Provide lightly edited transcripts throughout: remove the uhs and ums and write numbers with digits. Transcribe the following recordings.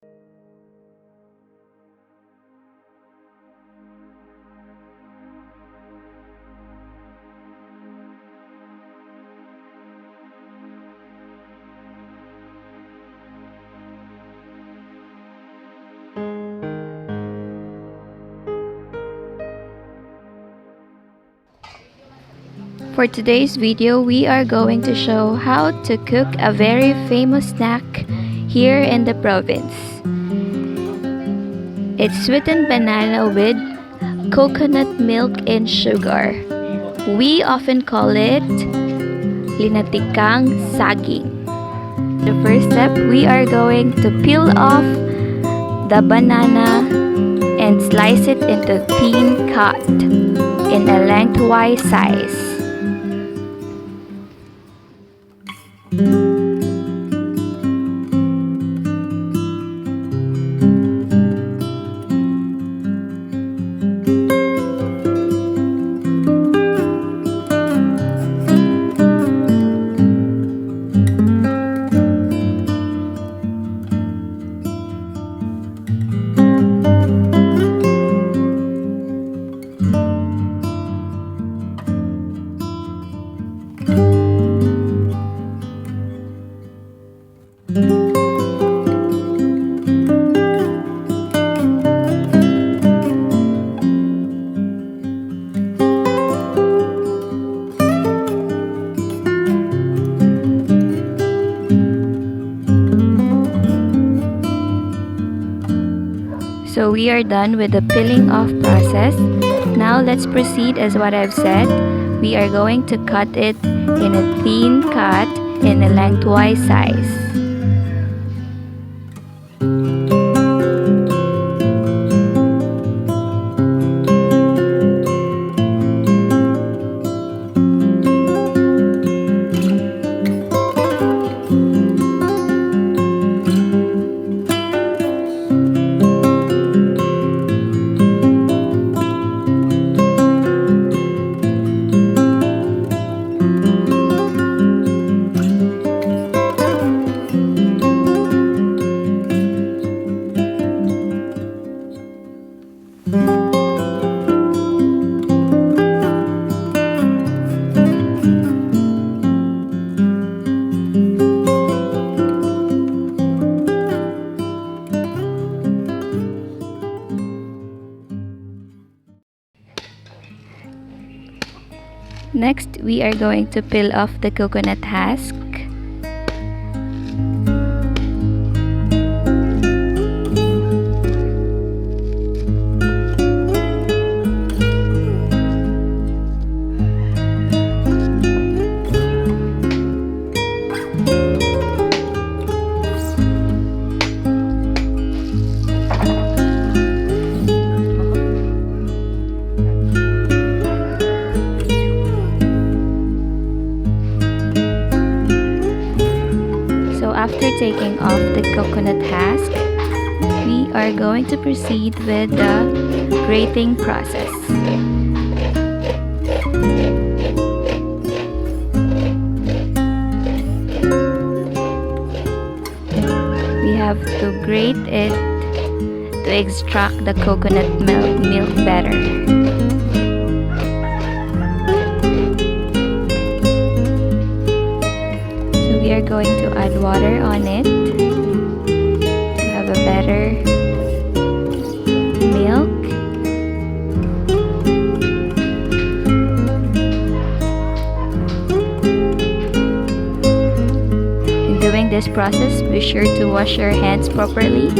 For today's video, we are going to show how to cook a very famous snack here in the province. It's sweetened banana with coconut milk and sugar. We often call it linatikang saging. The first step, we are going to peel off the banana and slice it into thin cut in a lengthwise size. So we are done with the peeling off process. Now let's proceed as what I've said. We are going to cut it in a thin cut in a lengthwise size. Next, we are going to peel off the coconut husk. After taking off the coconut husk, we are going to proceed with the grating process. We have to grate it to extract the coconut milk better. We are going to add water on it to have a better milk. In doing this process, be sure to wash your hands properly.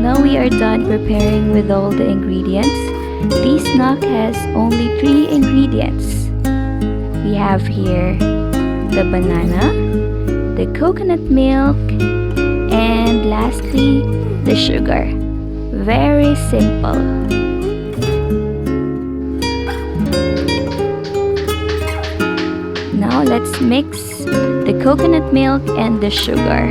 Now we are done preparing with all the ingredients. This snack has only 3 ingredients. We have here the banana, the coconut milk, and lastly, the sugar. Very simple. Now let's mix the coconut milk and the sugar.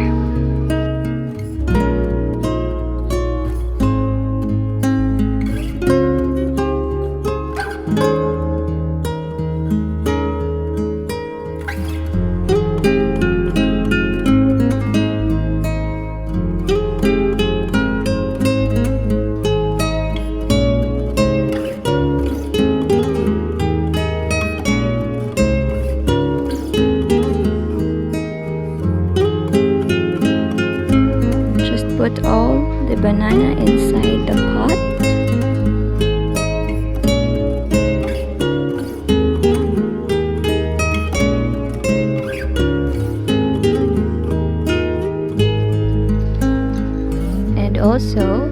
Put all the banana inside the pot. And also,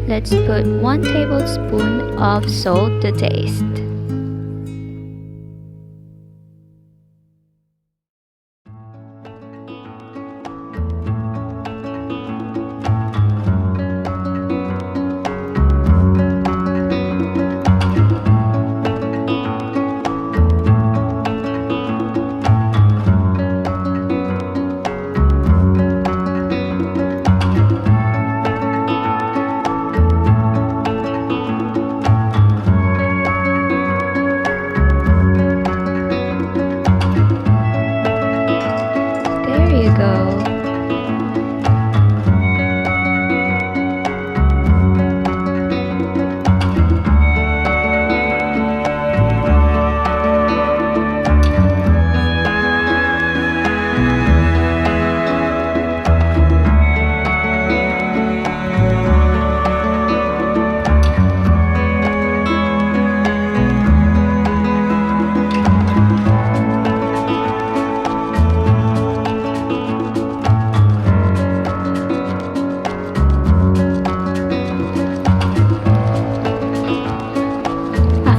let's put 1 tablespoon of salt to taste.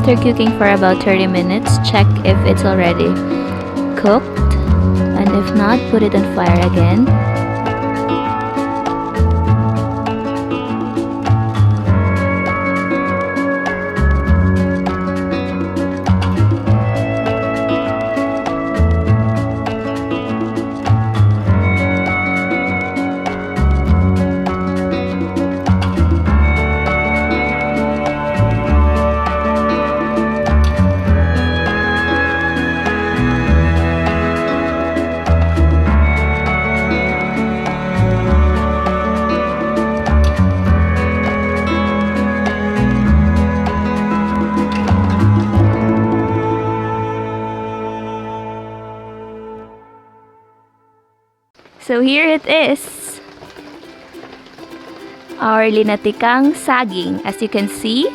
After cooking for about 30 minutes, check if it's already cooked, and if not, put it on fire again. So here it is, our linatikang saging. As you can see,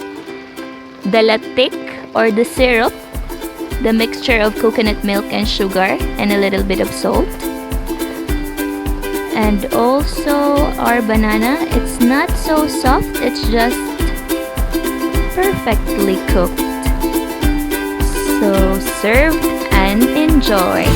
the latik or the syrup, the mixture of coconut milk and sugar and a little bit of salt. And also our banana, it's not so soft, it's just perfectly cooked. So serve and enjoy.